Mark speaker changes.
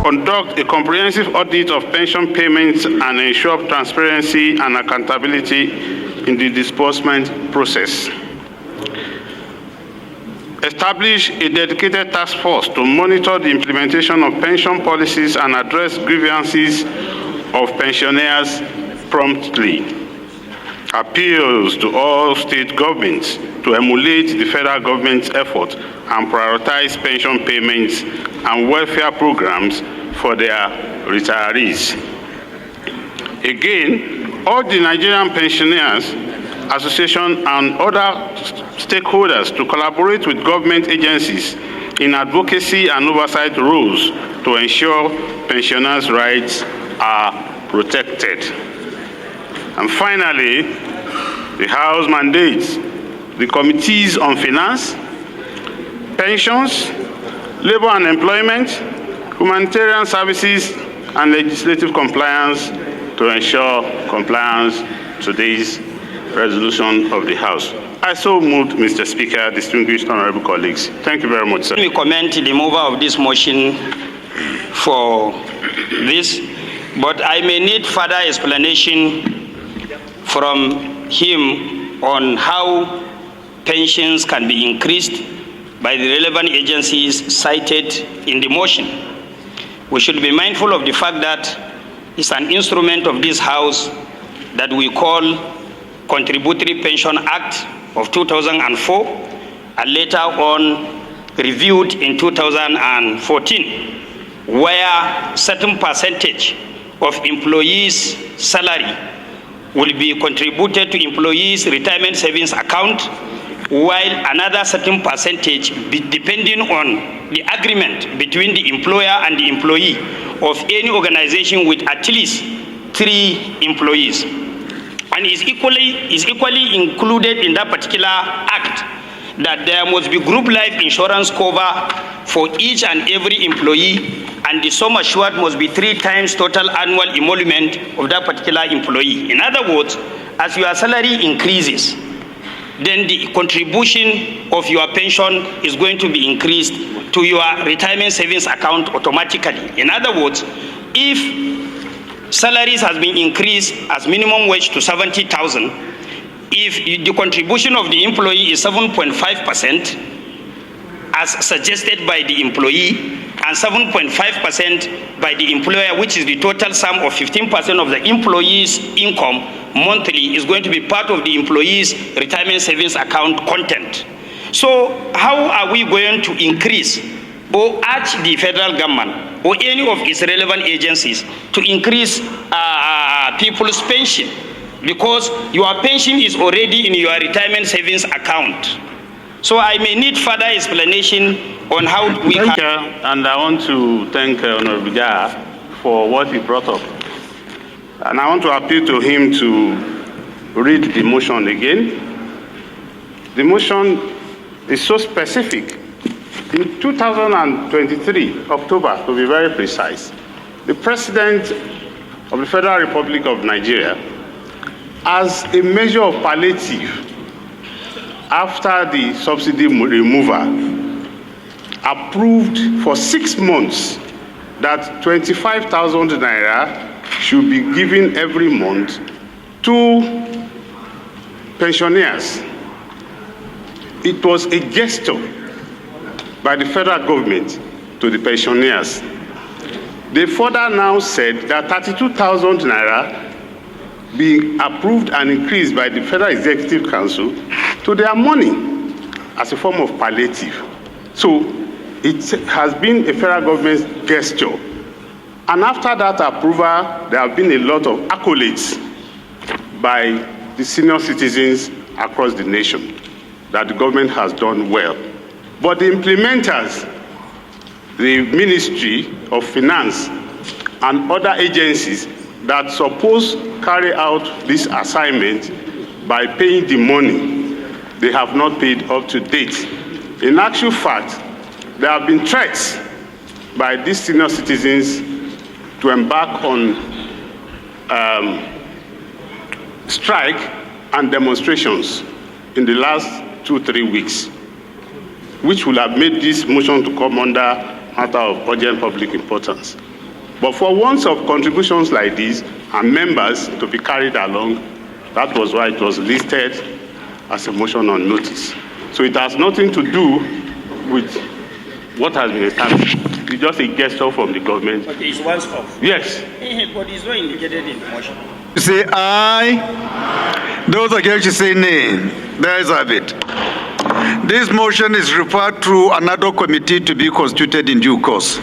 Speaker 1: conduct a comprehensive audit of pension payments and ensure transparency and accountability in the disbursement process. Establish a dedicated task force to monitor the implementation of pension policies and address grievances of pensioners promptly. Appeals to all state governments to emulate the federal government's effort and prioritize pension payments and welfare programs for their retirees. Again, all the Nigerian Pensioners Association and other stakeholders to collaborate with government agencies in advocacy and oversight roles to ensure pensioners' rights are protected. And finally, the House mandates the Committees on Finance, Pensions, Labor and Employment, Humanitarian Services, and Legislative Compliance to ensure compliance to this resolution of the House. I so moved, Mr. Speaker, distinguished honorable colleagues. Thank you very much, sir.
Speaker 2: Let me commend the mover of this motion for this, but I may need further explanation from him on how pensions can be increased by the relevant agencies cited in the motion. We should be mindful of the fact that it's an instrument of this House that we call Contributory Pension Act of 2004 and later on reviewed in 2014, where certain percentage of employees' salary will be contributed to employees' retirement savings account, while another certain percentage, depending on the agreement between the employer and the employee of any organization with at least 3 employees. And is equally included in that particular act that there must be group life insurance cover for each and every employee, and the sum assured must be 3 times total annual emolument of that particular employee. In other words, as your salary increases, then the contribution of your pension is going to be increased to your retirement savings account automatically. In other words, if salaries has been increased as minimum wage to 70,000, if the contribution of the employee is 7.5%, as suggested by the employee, and 7.5% by the employer, which is the total sum of 15% of the employee's income monthly, is going to be part of the employee's retirement savings account content. So how are we going to increase or urge the federal government or any of its relevant agencies to increase people's pension? Because your pension is already in your retirement savings account. So I may need further explanation on how we can.
Speaker 1: And I want to thank Honorable Gaya for what he brought up. And I want to appeal to him to read the motion again. The motion is so specific. In 2023, October, to be very precise, the President of the Federal Republic of Nigeria, as a measure of palliative, after the subsidy removal, approved for 6 months that 25,000 naira should be given every month to pensioners. It was a gesture by the federal government to the pensioners. They further now said that 32,000 naira be approved and increased by the Federal Executive Council to their money as a form of palliative. So it has been a federal government gesture. And after that approval, there have been a lot of accolades by the senior citizens across the nation that the government has done well. But the implementers, the Ministry of Finance and other agencies that suppose carry out this assignment by paying the money, they have not paid up to date. In actual fact, there have been threats by these senior citizens to embark on strike and demonstrations in the last 2-3 weeks, which will have made this motion to come under matter of urgent public importance. But for once of contributions like this and members to be carried along, that was why it was listed as a motion on notice. So it has nothing to do with what has been established. It's just a gesture from the government.
Speaker 2: But it's once off.
Speaker 1: Yes.
Speaker 2: But it's not indicated in the motion.
Speaker 3: You say aye. Those against you say nay. There is have it. This motion is referred to another committee to be constituted in due course.